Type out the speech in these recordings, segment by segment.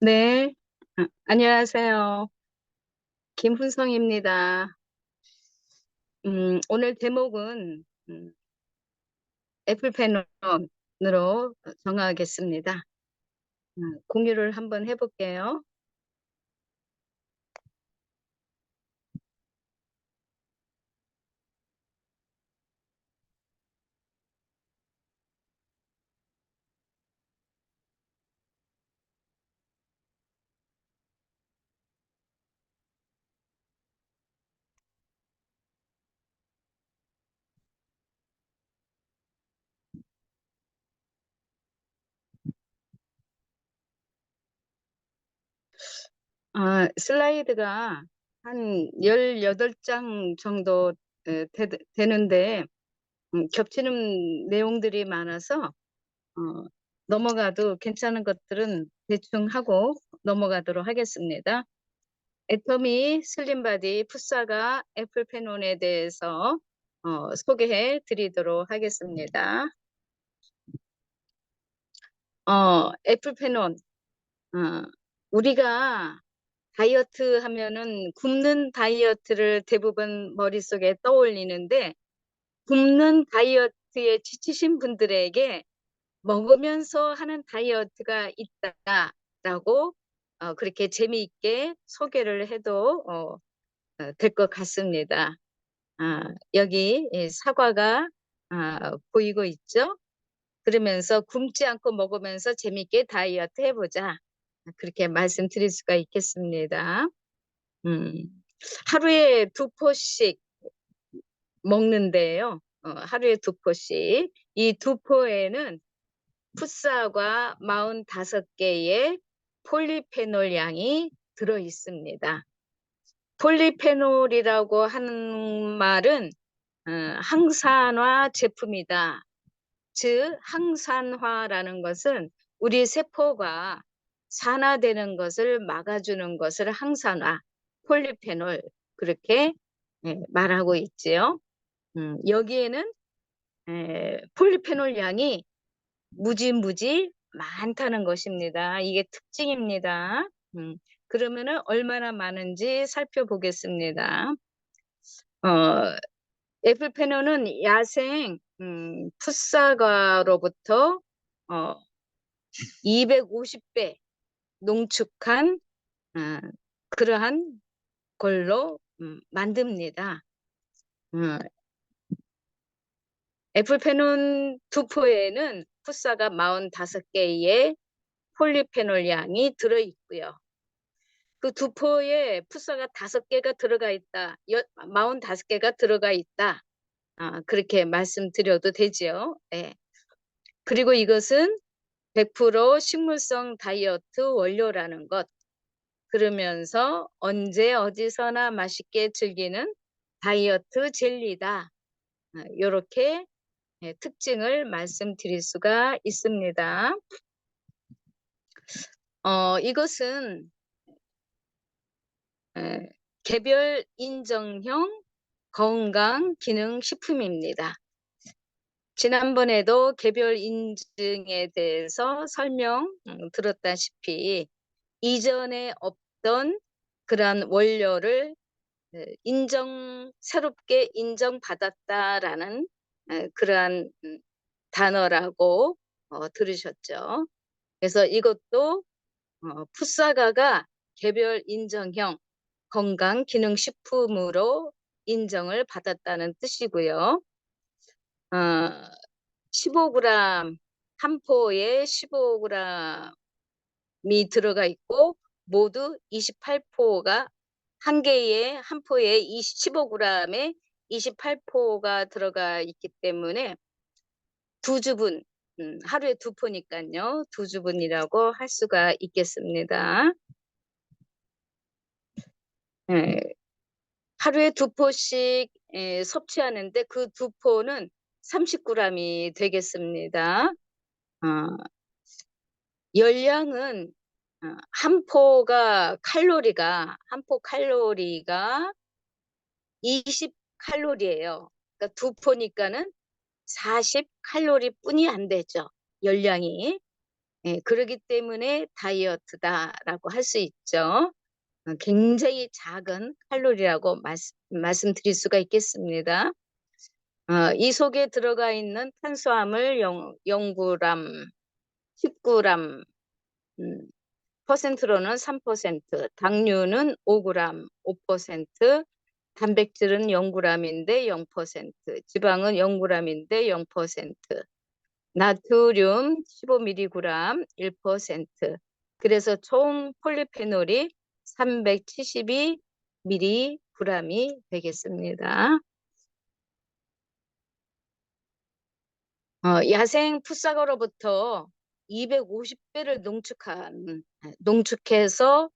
네, 안녕하세요. 김훈성입니다. 오늘 제목은 애플 페논으로 정하겠습니다. 공유를 한번 해볼게요. 슬라이드가 한 18장 정도 되는데 겹치는 내용들이 많아서 어, 넘어가도 괜찮은 것들은 대충 하고 넘어가도록 하겠습니다. 애터미, 슬림바디, 풋사가, 애플페논에 대해서 소개해 드리도록 하겠습니다. 애플페논, 어, 우리가 다이어트 하면은 굶는 다이어트를 대부분 머릿속에 떠올리는데 굶는 다이어트에 지치신 분들에게 먹으면서 하는 다이어트가 있다라고 그렇게 재미있게 소개를 해도 될 것 같습니다. 여기 이 사과가 보이고 있죠? 그러면서 굶지 않고 먹으면서 재밌게 다이어트 해보자. 그렇게 말씀드릴 수가 있겠습니다. 음, 하루에 2포씩 먹는데요. 하루에 2포씩. 이 2포에는 풋사과 45개의 폴리페놀 양이 들어 있습니다. 폴리페놀이라고 하는 말은 항산화 제품이다. 즉 항산화라는 것은 우리 세포가 산화되는 것을 막아주는 것을 항산화, 폴리페놀 그렇게 말하고 있지요. 여기에는 폴리페놀 양이 무지무지 많다는 것입니다. 이게 특징입니다. 그러면은 얼마나 많은지 살펴보겠습니다. 어, 애플페논은 야생 풋사과로부터 250배 농축한 어, 그러한 걸로 만듭니다. 어, 애플페논 두포에는 풋사가 45개의 폴리페놀 양이 들어있고요. 그 두포에 풋사가 5개가 들어가 있다. 45개가 들어가 있다. 그렇게 말씀드려도 되죠. 네. 그리고 이것은 100% 식물성 다이어트 원료라는 것. 그러면서 언제 어디서나 맛있게 즐기는 다이어트 젤리다. 이렇게 특징을 말씀드릴 수가 있습니다. 이것은 개별 인정형 건강 기능 식품입니다. 지난번에도 개별 인증에 대해서 설명 들었다시피 이전에 없던 그런 원료를 새롭게 인정받았다라는 그러한 단어라고 들으셨죠. 그래서 이것도 풋사과가 개별 인정형 건강기능식품으로 인정을 받았다는 뜻이고요. 15g, 한 포에 15g이 들어가 있고 모두 28포가 한 포에 15g에 28포가 들어가 있기 때문에 두 주분, 하루에 2포니까요. 두 주분이라고 할 수가 있겠습니다. 예, 하루에 2포씩 섭취하는데 그 2포는 30g이 되겠습니다. 어, 열량은 한 포 칼로리가 20칼로리예요. 그러니까 2포니까는 40칼로리뿐이 안 되죠, 열량이. 예, 그러기 때문에 다이어트다라고 할 수 있죠. 굉장히 작은 칼로리라고 말씀드릴 수가 있겠습니다. 이 속에 들어가 있는 탄수화물 0g, 10g, 퍼센트로는 3%, 당류는 5g, 5%, 단백질은 0g인데 0%, 지방은 0g인데 0%, 나트륨 15mg 1%. 그래서 총 폴리페놀이 372mg이 되겠습니다. 야생 풋사과로부터 250배를 농축해서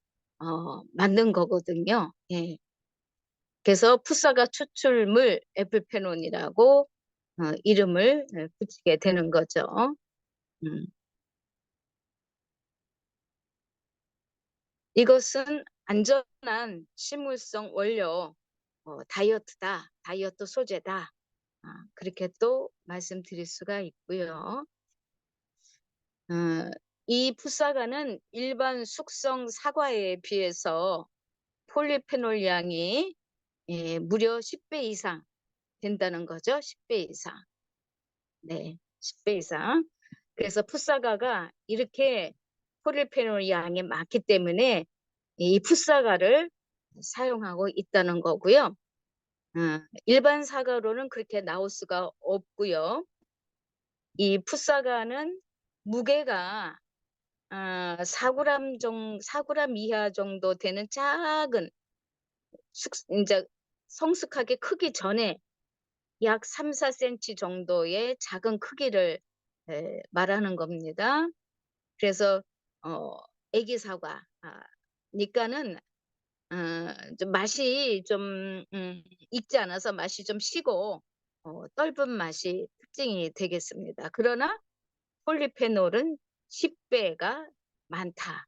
만든 거거든요. 예. 그래서 풋사과 추출물 에프페논이라고 이름을 붙이게 되는 거죠. 음. 이것은 안전한 식물성 원료, 다이어트다, 다이어트 소재다. 그렇게 또 말씀드릴 수가 있고요. 이 풋사과는 일반 숙성 사과에 비해서 폴리페놀 양이 무려 10배 이상 된다는 거죠. 10배 이상. 네, 10배 이상. 그래서 풋사과가 이렇게 폴리페놀 양이 많기 때문에 이 풋사과를 사용하고 있다는 거고요. 일반 사과로는 그렇게 나올 수가 없고요. 이 풋사과는 무게가 4g 이하 정도 되는 작은 이제 성숙하게 크기 전에 약 3-4cm 정도의 작은 크기를 말하는 겁니다. 그래서 애기 사과 니까는 좀 맛이 좀 익지 않아서 맛이 좀 시고 떫은 맛이 특징이 되겠습니다. 그러나 폴리페놀은 10배가 많다.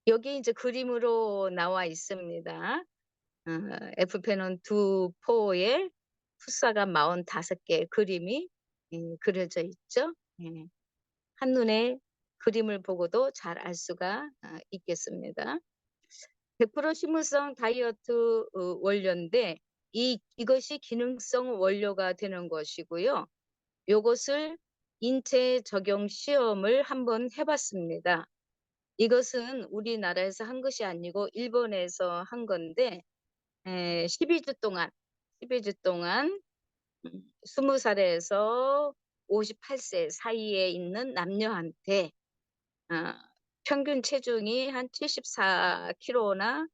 여기 이제 그림으로 나와 있습니다. 에프페논 2포에 풋사과 45개 그림이 그려져 있죠. 예. 한눈에 그림을 보고도 잘 알 수가 있겠습니다. 100% 식물성 다이어트 원료인데 이것이 기능성 원료가 되는 것이고요. 요것을 인체 적용 시험을 한번 해봤습니다. 이것은 우리나라에서 한 것이 아니고 일본에서 한 건데 12주 동안 20살에서 58세 사이에 있는 남녀한테 평균 체중이 한 74kg나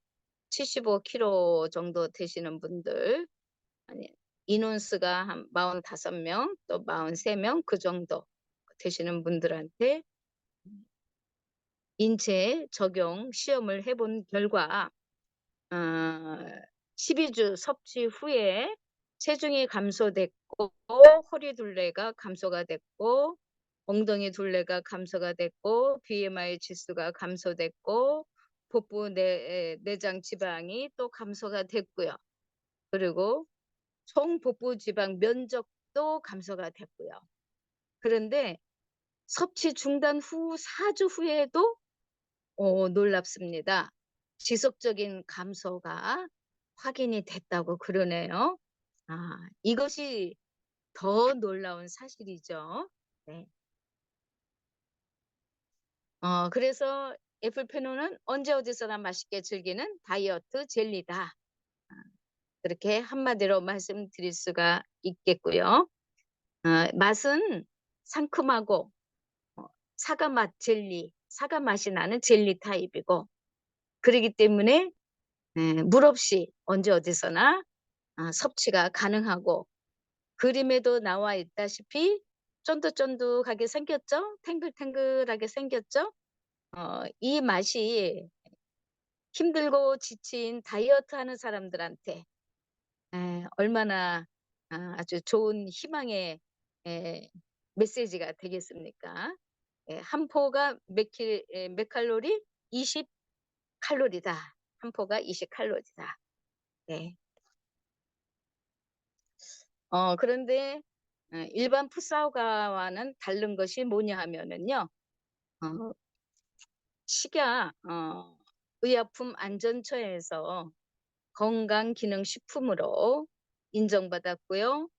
75kg 정도 되시는 분들, 아니, 인원수가 한 45명, 또 43명 그 정도 되시는 분들한테 인체 적용 시험을 해본 결과 12주 섭취 후에 체중이 감소됐고 허리 둘레가 감소가 됐고 엉덩이 둘레가 감소가 됐고 BMI 지수가 감소됐고 복부 내장 지방이 또 감소가 됐고요. 그리고 총 복부 지방 면적도 감소가 됐고요. 그런데 섭취 중단 후 4주 후에도 놀랍습니다. 지속적인 감소가 확인이 됐다고 그러네요. 이것이 더 놀라운 사실이죠. 네. 그래서 애플페노는 언제 어디서나 맛있게 즐기는 다이어트 젤리다. 그렇게 한마디로 말씀드릴 수가 있겠고요. 맛은 상큼하고 사과 맛 젤리, 사과 맛이 나는 젤리 타입이고 그렇기 때문에 물 없이 언제 어디서나 섭취가 가능하고 그림에도 나와 있다시피 쫀득쫀득하게 생겼죠? 탱글탱글하게 생겼죠? 이 맛이 힘들고 지친 다이어트 하는 사람들한테 얼마나 아주 좋은 희망의 에, 메시지가 되겠습니까? 한 포가 몇 칼로리? 20 칼로리다. 한 포가 20 칼로리다. 네. 그런데 일반 푸사과와는 다른 것이 뭐냐 하면은요. 어 식약 의약품안전처에서 건강기능식품으로 인정받았고요.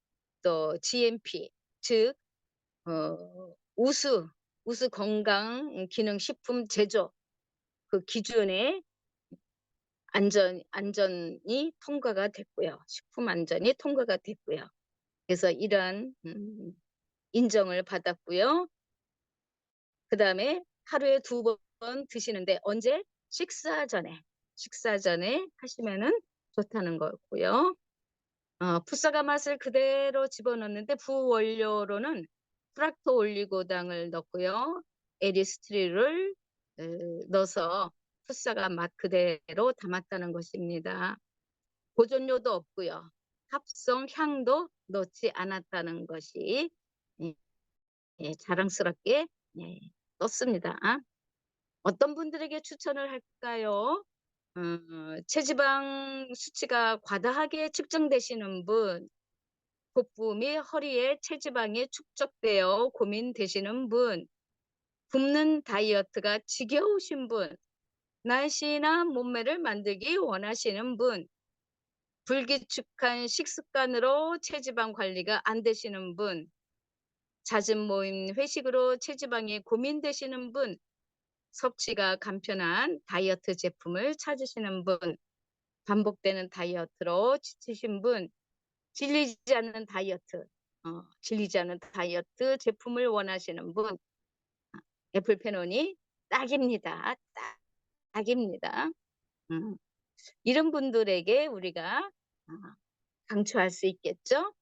또 GMP 즉 우수 건강기능식품 제조 그 기준에 안전이 통과가 됐고요. 식품 안전이 통과가 됐고요. 그래서 이러한 인정을 받았고요. 그다음에 하루에 2번 드시는데 언제? 식사 전에 하시면은 좋다는 거고요. 푸사가 맛을 그대로 집어넣는데 부원료로는 프락토 올리고당을 넣고요. 에리스트릴을 넣어서 푸사가 맛 그대로 담았다는 것입니다. 보존료도 없고요. 합성 향도 넣지 않았다는 것이 예, 자랑스럽게 예, 떴습니다. 어떤 분들에게 추천을 할까요? 체지방 수치가 과다하게 측정되시는 분, 복부 및 허리에 체지방이 축적되어 고민되시는 분, 굶는 다이어트가 지겨우신 분, 날씬한 몸매를 만들기 원하시는 분, 불규칙한 식습관으로 체지방 관리가 안 되시는 분, 잦은 모임 회식으로 체지방이 고민되시는 분, 섭취가 간편한 다이어트 제품을 찾으시는 분, 반복되는 다이어트로 지치신 분, 질리지 않는 다이어트 제품을 원하시는 분, 애플페논이 딱입니다. 딱입니다. 음, 이런 분들에게 우리가 강추할 수 있겠죠.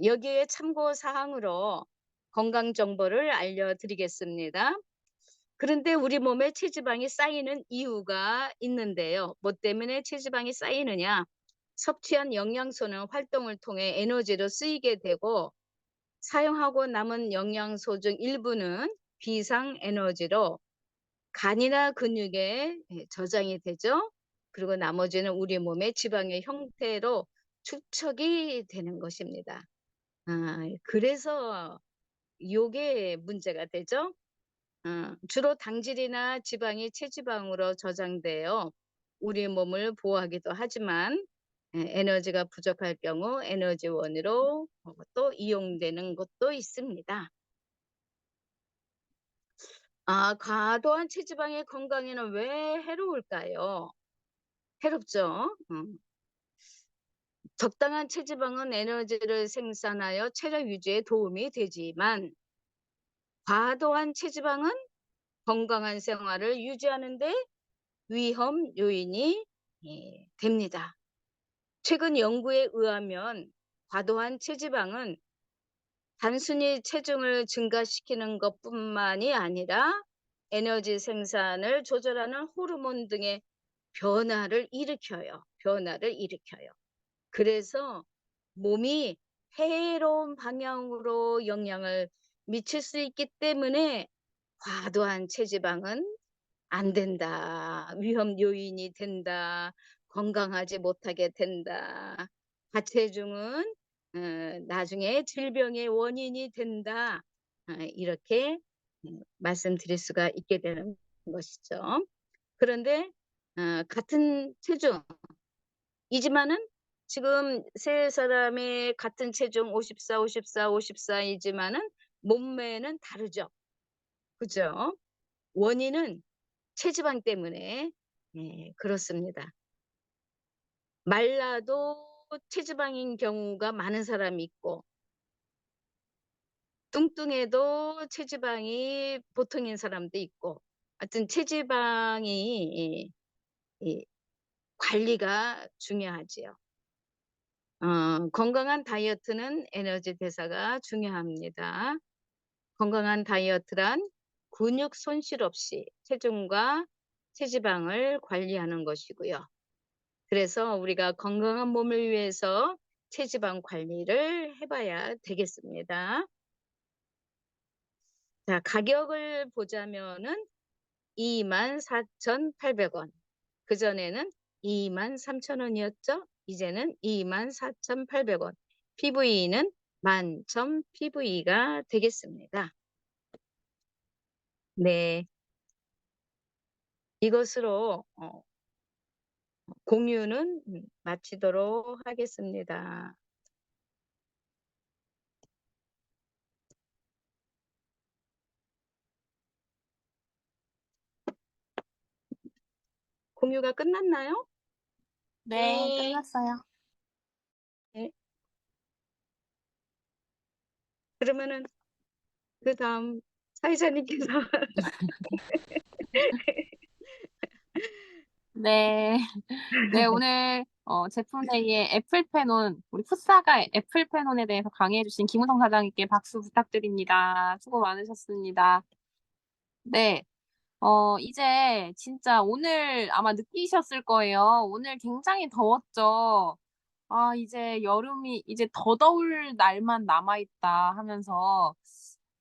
여기에 참고 사항으로 건강 정보를 알려드리겠습니다. 그런데 우리 몸에 체지방이 쌓이는 이유가 있는데요. 뭐 때문에 체지방이 쌓이느냐? 섭취한 영양소는 활동을 통해 에너지로 쓰이게 되고 사용하고 남은 영양소 중 일부는 비상 에너지로 간이나 근육에 저장이 되죠. 그리고 나머지는 우리 몸의 지방의 형태로 축적이 되는 것입니다. 그래서 요게 문제가 되죠. 주로 당질이나 지방이 체지방으로 저장되어 우리 몸을 보호하기도 하지만 에너지가 부족할 경우 에너지원으로 또 이용되는 것도 있습니다. 과도한 체지방이 건강에는 왜 해로울까요? 해롭죠. 적당한 체지방은 에너지를 생산하여 체력 유지에 도움이 되지만 과도한 체지방은 건강한 생활을 유지하는 데 위험 요인이 됩니다. 최근 연구에 의하면 과도한 체지방은 단순히 체중을 증가시키는 것뿐만이 아니라 에너지 생산을 조절하는 호르몬 등의 변화를 일으켜요. 그래서 몸이 해로운 방향으로 영향을 미칠 수 있기 때문에 과도한 체지방은 안 된다. 위험 요인이 된다. 건강하지 못하게 된다. 과체중은 나중에 질병의 원인이 된다. 이렇게 말씀드릴 수가 있게 되는 것이죠. 그런데 같은 체중이지만은 지금 세 사람의 같은 체중 54, 54, 54이지만은 몸매는 다르죠. 그죠? 원인은 체지방 때문에 그렇습니다. 말라도 체지방인 경우가 많은 사람이 있고 뚱뚱해도 체지방이 보통인 사람도 있고 하여튼 체지방이 이 관리가 중요하지요. 건강한 다이어트는 에너지 대사가 중요합니다. 건강한 다이어트란 근육 손실 없이 체중과 체지방을 관리하는 것이고요. 그래서 우리가 건강한 몸을 위해서 체지방 관리를 해 봐야 되겠습니다. 자, 가격을 보자면은 24,800원. 그전에는 23,000원이었죠. 이제는 24,800원. PV는 만점 PV가 되겠습니다. 네. 이것으로 공유는 마치도록 하겠습니다. 공유가 끝났나요? 네, 끝났어요. 네. 그러면은 그다음 사회자님께서 네. 네, 오늘 제품 데이에 애플페논, 우리 풋사가 애플페논에 대해서 강의해 주신 김우성 사장님께 박수 부탁드립니다. 수고 많으셨습니다. 네. 이제 진짜 오늘 아마 느끼셨을 거예요. 오늘 굉장히 더웠죠. 아, 이제 여름이 이제 더 더울 날만 남아있다 하면서,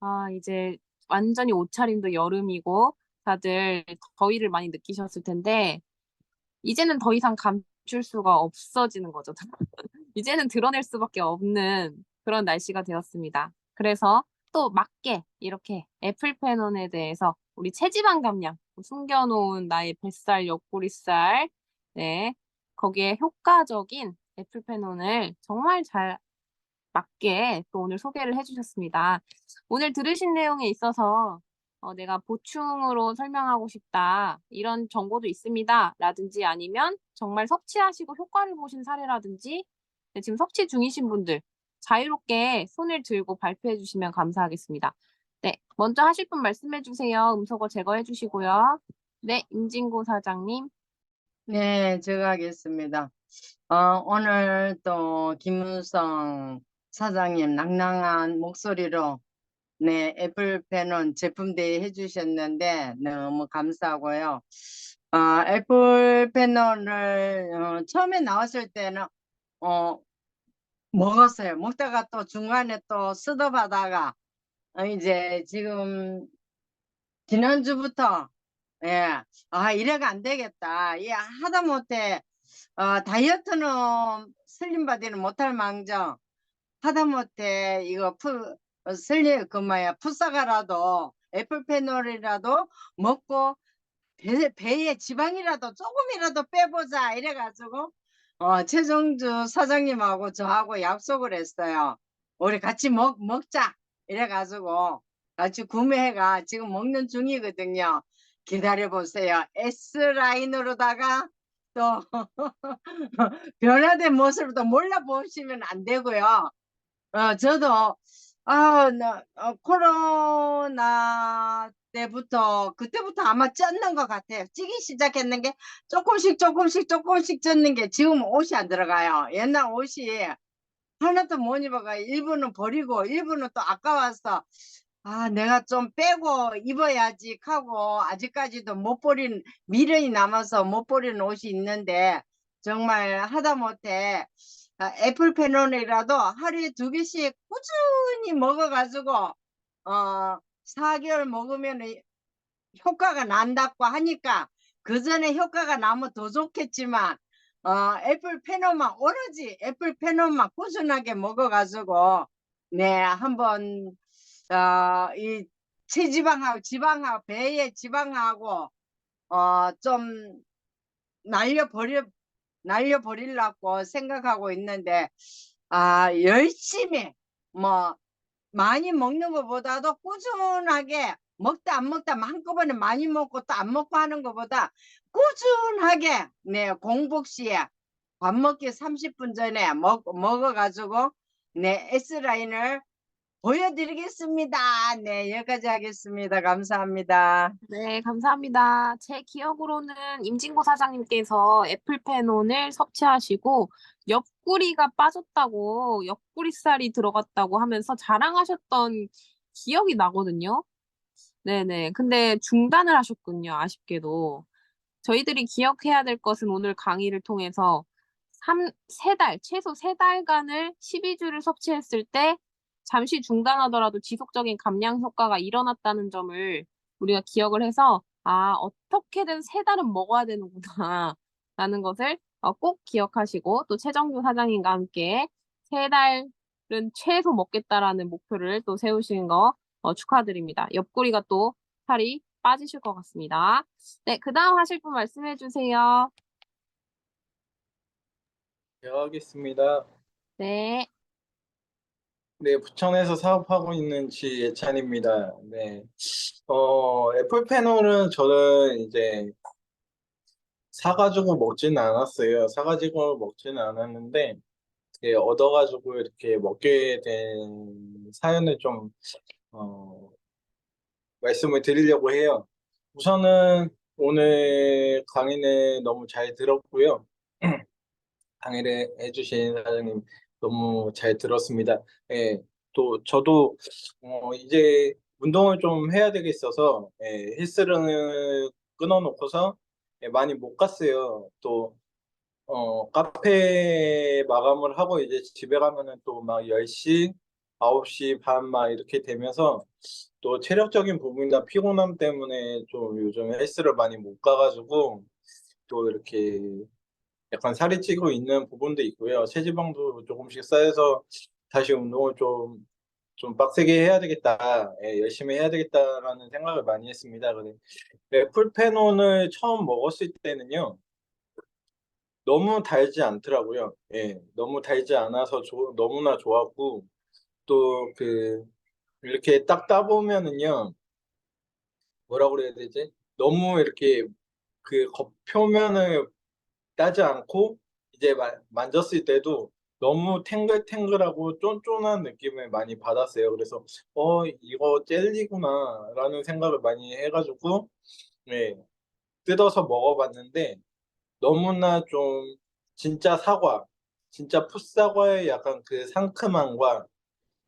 아, 이제 완전히 옷차림도 여름이고, 다들 더위를 많이 느끼셨을 텐데, 이제는 더 이상 감출 수가 없어지는 거죠. 이제는 드러낼 수밖에 없는 그런 날씨가 되었습니다. 그래서 또 맞게 이렇게 애플페논에 대해서 우리 체지방 감량, 숨겨놓은 나의 뱃살, 옆구리살, 네, 거기에 효과적인 애플페논을 정말 잘 맞게 또 오늘 소개를 해주셨습니다. 오늘 들으신 내용에 있어서 내가 보충으로 설명하고 싶다. 이런 정보도 있습니다. 라든지 아니면 정말 섭취하시고 효과를 보신 사례라든지 네, 지금 섭취 중이신 분들 자유롭게 손을 들고 발표해 주시면 감사하겠습니다. 네, 먼저 하실 분 말씀해 주세요. 음소거 제거해 주시고요. 네, 임진구 사장님. 네, 제가 하겠습니다. 오늘 또 김은성 사장님 낭낭한 목소리로 네, 애플펜은 제품 대회 해주셨는데 너무 감사하고요. 애플펜을 처음에 나왔을 때는 먹었어요. 먹다가 또 중간에 또 쓰다바다가 이제 지금 지난주부터 예, 이래가 안 되겠다. 하다못해 다이어트는 슬림바디는 못할 망정 하다못해 이거 풋사과라도 애플페놀이라도 먹고 배에 지방이라도 조금이라도 빼보자 이래가지고 최정주 사장님하고 저하고 약속을 했어요. 우리 같이 먹자 이래가지고 같이 구매해가 지금 먹는 중이거든요. 기다려보세요. S라인으로다가 또 변화된 모습도 몰라보시면 안 되고요. 저도 코로나 때부터 그때부터 아마 쪘는 것 같아요. 찌기 시작했는 게 조금씩 쪘는 게 지금 옷이 안 들어가요. 옛날 옷이 하나도 못 입어가 일부는 버리고 일부는 또 아까워서 내가 좀 빼고 입어야지 하고 아직까지도 못 버린 미련이 남아서 못 버리는 옷이 있는데 정말 하다못해 애플페논이라도 하루에 2개씩 꾸준히 먹어가지고 4개월 먹으면 효과가 난다고 하니까 그 전에 효과가 나면 더 좋겠지만 애플페논만 오로지 애플페논만 꾸준하게 먹어가지고 네 한번 이 체지방하고 지방하고 배의 지방하고 좀 날려버리려고 생각하고 있는데 열심히 뭐 많이 먹는 것보다도 꾸준하게 먹다 안 먹다 한꺼번에 많이 먹고 또 안 먹고 하는 것보다 꾸준하게 네 공복 시에 밥 먹기 30분 전에 먹어가지고 네 S라인을 보여드리겠습니다. 네 여기까지 하겠습니다. 감사합니다. 네, 감사합니다. 제 기억으로는 임진구 사장님께서 애플페논을 섭취하시고 옆구리가 빠졌다고, 옆구리살이 들어갔다고 하면서 자랑하셨던 기억이 나거든요. 네네. 근데 중단을 하셨군요. 아쉽게도. 저희들이 기억해야 될 것은 오늘 강의를 통해서 3달, 최소 3달간을 12주를 섭취했을 때 잠시 중단하더라도 지속적인 감량 효과가 일어났다는 점을 우리가 기억을 해서, 어떻게든 3달은 먹어야 되는구나, 라는 것을 꼭 기억하시고, 또 최정주 사장님과 함께 3달 최소 먹겠다라는 목표를 또 세우신 거 축하드립니다. 옆구리가 또 살이 빠지실 것 같습니다. 네, 그 다음 하실 분 말씀해 주세요. 제가 하겠습니다. 네. 네, 부천에서 사업하고 있는 지예찬입니다. 네. 애플 패널은 저는 이제 사가지고 먹지는 않았어요. 사가지고 먹지는 않았는데, 예, 얻어가지고 이렇게 먹게 된 사연을 좀, 어, 말씀을 드리려고 해요. 우선은 오늘 강의는 너무 잘 들었고요. 강의를 해주신 사장님 너무 잘 들었습니다. 예, 또 저도 이제 운동을 좀 해야 되겠어서 헬스를 끊어놓고서 많이 못 갔어요. 또 카페 마감을 하고 이제 집에 가면은 또 막 10시, 9시 반 막 이렇게 되면서 또 체력적인 부분이나 피곤함 때문에 좀 요즘 헬스를 많이 못 가가지고 또 이렇게 약간 살이 찌고 있는 부분도 있고요. 체지방도 조금씩 쌓여서 다시 운동을 좀 빡세게 해야 되겠다, 열심히 해야 되겠다라는 생각을 많이 했습니다. 근데 애플페논을 처음 먹었을 때는요, 너무 달지 않더라고요. 예, 너무 달지 않아서 너무나 좋았고, 또 이렇게 딱 따보면은요, 뭐라 그래야 되지? 너무 이렇게 그 겉표면을 따지 않고 이제 만졌을 때도 너무 탱글탱글하고 쫀쫀한 느낌을 많이 받았어요. 그래서 이거 젤리구나라는 생각을 많이 해가지고 네, 뜯어서 먹어봤는데 너무나 좀 진짜 사과, 진짜 풋사과의 약간 그 상큼함과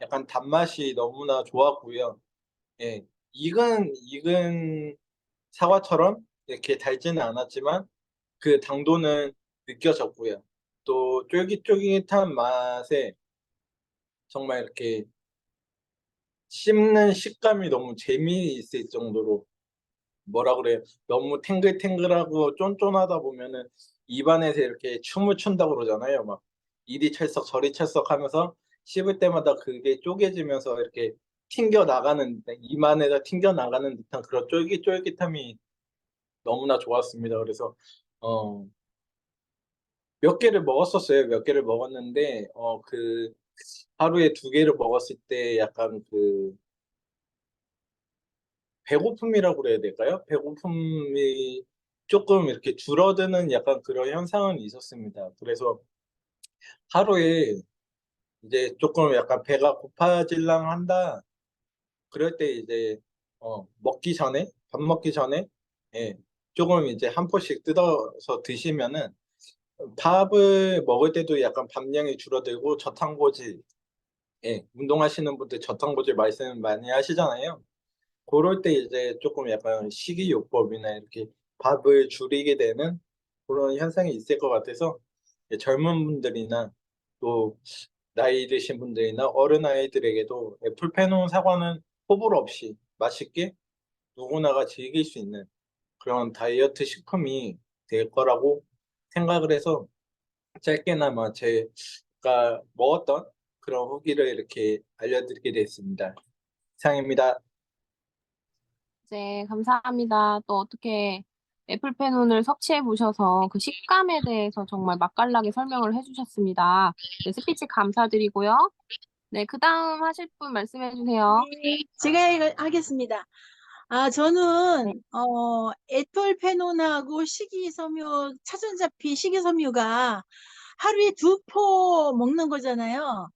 약간 단맛이 너무나 좋았고요. 예, 익은 사과처럼 이렇게 달지는 않았지만 그 당도는 느껴졌고요. 또 쫄깃쫄깃한 맛에 정말 이렇게 씹는 식감이 너무 재미있을 정도로 뭐라 그래요? 너무 탱글탱글하고 쫀쫀하다 보면은 입안에서 이렇게 춤을 춘다고 그러잖아요. 막 이리 찰싹 저리 찰싹 하면서 씹을 때마다 그게 쪼개지면서 이렇게 튕겨 나가는 입안에서 튕겨 나가는 듯한 그런 쫄깃쫄깃함이 너무나 좋았습니다. 그래서 어, 몇 개를 먹었었어요. 몇 개를 먹었는데, 하루에 2개를 먹었을 때 약간 배고픔이라고 그래야 될까요? 배고픔이 조금 이렇게 줄어드는 약간 그런 현상은 있었습니다. 그래서 하루에 이제 조금 약간 배가 고파질랑 한다. 그럴 때 이제, 밥 먹기 전에, 예, 조금 이제 한 포씩 뜯어서 드시면은 밥을 먹을 때도 약간 밥량이 줄어들고 저탄고지, 예, 운동하시는 분들 저탄고지 말씀 많이 하시잖아요. 그럴 때 이제 조금 약간 식이요법이나 이렇게 밥을 줄이게 되는 그런 현상이 있을 것 같아서 젊은 분들이나 또 나이 드신 분들이나 어른 아이들에게도 애플페논 사과는 호불호 없이 맛있게 누구나가 즐길 수 있는 그런 다이어트 식품이 될 거라고 생각을 해서 짧게나마 제가 먹었던 그런 후기를 이렇게 알려드리게 됐습니다. 이상입니다. 네, 감사합니다. 또 어떻게 애플페논을 섭취해 보셔서 그 식감에 대해서 정말 맛깔나게 설명을 해주셨습니다. 네, 스피치 감사드리고요. 네, 그 다음 하실 분 말씀해 주세요. 네, 제가 이거 하겠습니다. 저는 애플페논하고 식이섬유, 차전자피 식이섬유가 하루에 2포 먹는 거잖아요.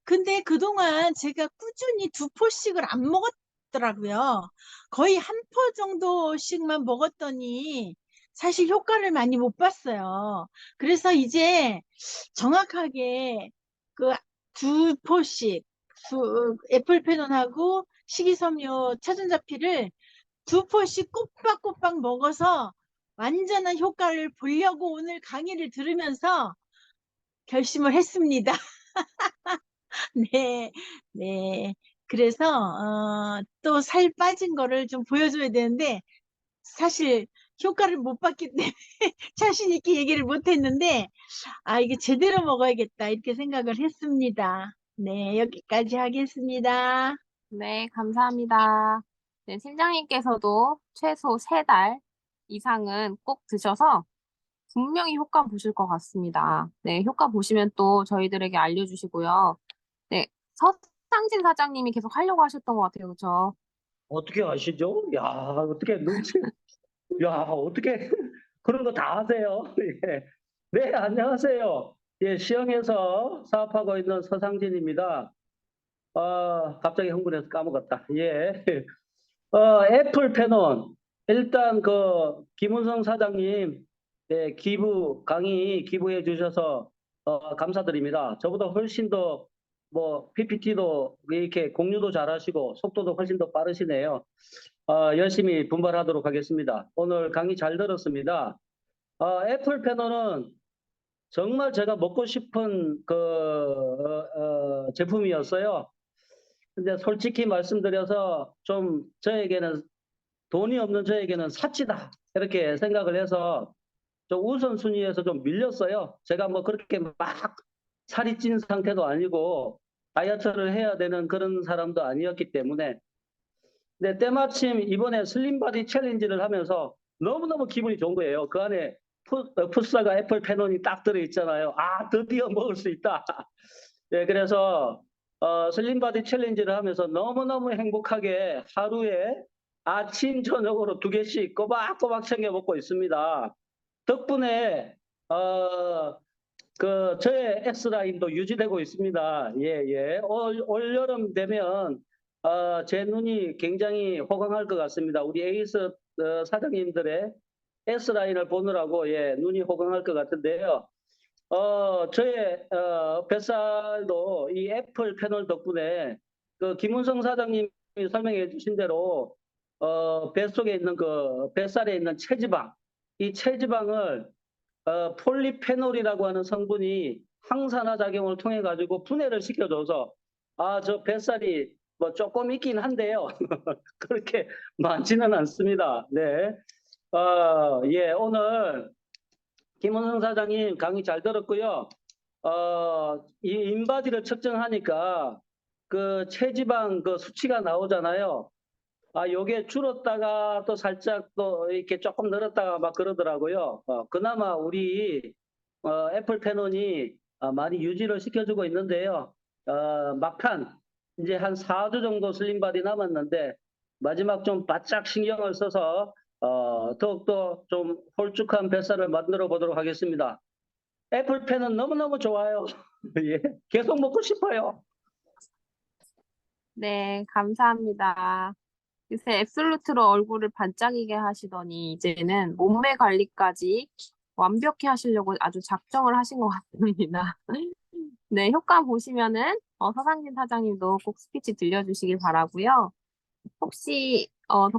근데 그동안 제가 꾸준히 2포씩을 안 먹었더라고요. 거의 1포 정도씩만 먹었더니 사실 효과를 많이 못 봤어요. 그래서 이제 정확하게 그 2포씩 애플페논하고 식이섬유 차전자피를 2포씩 꼬박꼬박 먹어서 완전한 효과를 보려고 오늘 강의를 들으면서 결심을 했습니다. 네, 네. 그래서 또 살 빠진 거를 좀 보여줘야 되는데 사실 효과를 못 봤기 때문에 자신 있게 얘기를 못 했는데 이게 제대로 먹어야겠다 이렇게 생각을 했습니다. 네, 여기까지 하겠습니다. 네, 감사합니다. 네, 팀장님께서도 최소 3달 이상은 꼭 드셔서 분명히 효과 보실 것 같습니다. 네, 효과 보시면 또 저희들에게 알려주시고요. 네, 서상진 사장님이 계속 하려고 하셨던 것 같아요. 그렇죠? 어떻게 아시죠? 야, 어떻게 눈치, 야, 어떻게 그런 거 다 하세요? 예. 네, 안녕하세요. 예, 시흥에서 사업하고 있는 서상진입니다. 갑자기 흥분해서 까먹었다. 예. 애플 페논. 일단 김은성 사장님, 네, 기부해 주셔서 감사드립니다. 저보다 훨씬 더 PPT도 이렇게 공유도 잘하시고 속도도 훨씬 더 빠르시네요. 열심히 분발하도록 하겠습니다. 오늘 강의 잘 들었습니다. 애플 페논은 정말 제가 먹고 싶은 제품이었어요. 근데 솔직히 말씀드려서 좀 저에게는 돈이 없는 저에게는 사치다 이렇게 생각을 해서 좀 우선순위에서 좀 밀렸어요. 제가 그렇게 막 살이 찐 상태도 아니고 다이어트를 해야 되는 그런 사람도 아니었기 때문에. 근데 때마침 이번에 슬림바디 챌린지를 하면서 너무너무 기분이 좋은 거예요. 그 안에 푸사가 애플 페논이 딱 들어있잖아요. 드디어 먹을 수 있다. 네, 그래서 슬림바디 챌린지를 하면서 너무너무 행복하게 하루에 아침 저녁으로 2개씩 꼬박꼬박 챙겨 먹고 있습니다. 덕분에 저의 S라인도 유지되고 있습니다. 예. 올 여름 되면 제 눈이 굉장히 호강할 것 같습니다. 우리 에이스 사장님들의 S라인을 보느라고 눈이 호강할 것 같은데요. 저의 뱃살도 이 애플 패널 덕분에 김은성 사장님이 설명해 주신 대로 뱃속에 있는 뱃살에 있는 체지방, 이 체지방을 폴리페놀이라고 하는 성분이 항산화 작용을 통해 가지고 분해를 시켜줘서 저 뱃살이 조금 있긴 한데요. 그렇게 많지는 않습니다. 네. 예, 오늘 김원성 사장님 강의 잘 들었고요. 이 인바디를 측정하니까 체지방 수치가 나오잖아요. 요게 줄었다가 또 살짝 또 이렇게 조금 늘었다가 막 그러더라고요. 그나마 우리 애플 페논이 많이 유지를 시켜주고 있는데요. 막판 이제 한 4주 정도 슬림바디 남았는데 마지막 좀 바짝 신경을 써서 더욱더 좀 홀쭉한 뱃살을 만들어 보도록 하겠습니다. 애플 페논 너무너무 좋아요. 예, 계속 먹고 싶어요. 네, 감사합니다. 요새 앱솔루트로 얼굴을 반짝이게 하시더니 이제는 몸매 관리까지 완벽히 하시려고 아주 작정을 하신 것 같습니다. 네, 효과 보시면은 서상진 사장님도 꼭 스피치 들려주시길 바라고요. 혹시 더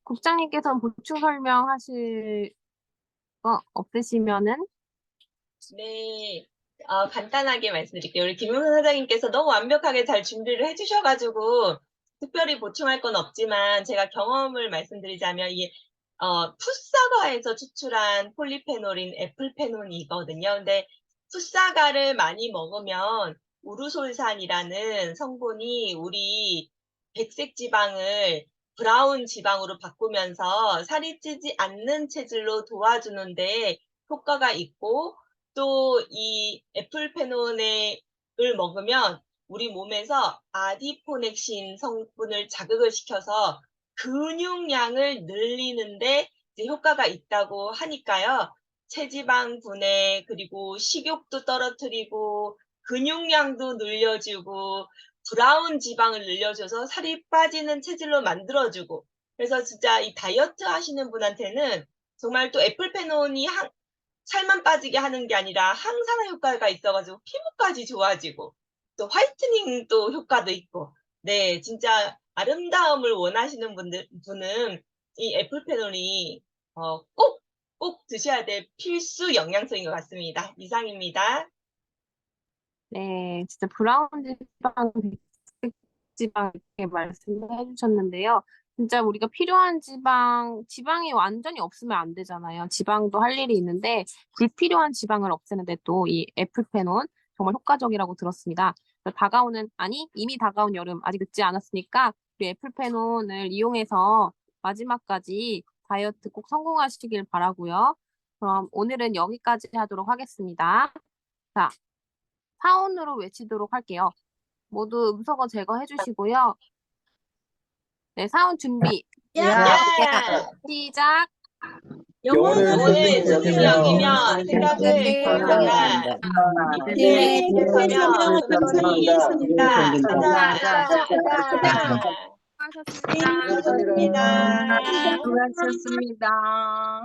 국장님께서는 보충 설명하실 거 없으시면은 네, 간단하게 말씀드릴게요. 우리 김용선 사장님께서 너무 완벽하게 잘 준비를 해주셔가지고 특별히 보충할 건 없지만 제가 경험을 말씀드리자면 풋사과에서 추출한 폴리페놀인 애플페논이거든요. 근데 풋사과를 많이 먹으면 우르솔산이라는 성분이 우리 백색 지방을 브라운 지방으로 바꾸면서 살이 찌지 않는 체질로 도와주는데 효과가 있고, 또 이 애플페논을 먹으면 우리 몸에서 아디포넥신 성분을 자극을 시켜서 근육량을 늘리는데 이제 효과가 있다고 하니까요. 체지방 분해, 그리고 식욕도 떨어뜨리고 근육량도 늘려주고 브라운 지방을 늘려줘서 살이 빠지는 체질로 만들어주고, 그래서 진짜 이 다이어트 하시는 분한테는 정말 또 애플페논이 살만 빠지게 하는 게 아니라 항산화 효과가 있어가지고 피부까지 좋아지고 또 화이트닝 또 효과도 있고, 네, 진짜 아름다움을 원하시는 분은 이 애플페논이 꼭 드셔야 될 필수 영양소인 것 같습니다. 이상입니다. 네, 진짜 브라운 지방, 백색 지방 이렇게 말씀해 주셨는데요. 진짜 우리가 필요한 지방이 완전히 없으면 안 되잖아요. 지방도 할 일이 있는데 불필요한 지방을 없애는데 또 이 애플페논 정말 효과적이라고 들었습니다. 이미 다가온 여름, 아직 늦지 않았으니까 우리 애플페논을 이용해서 마지막까지 다이어트 꼭 성공하시길 바라고요. 그럼 오늘은 여기까지 하도록 하겠습니다. 자, 사운드로 외치도록 할게요. 모두 음소거 제거해 주시고요. 네, 사운드 준비. 야, 시작. 영혼을 소중히 여기며 생각을 거듭한다. 네, 하며 감사합니다. 수고하셨습니다. 수고하셨습니다.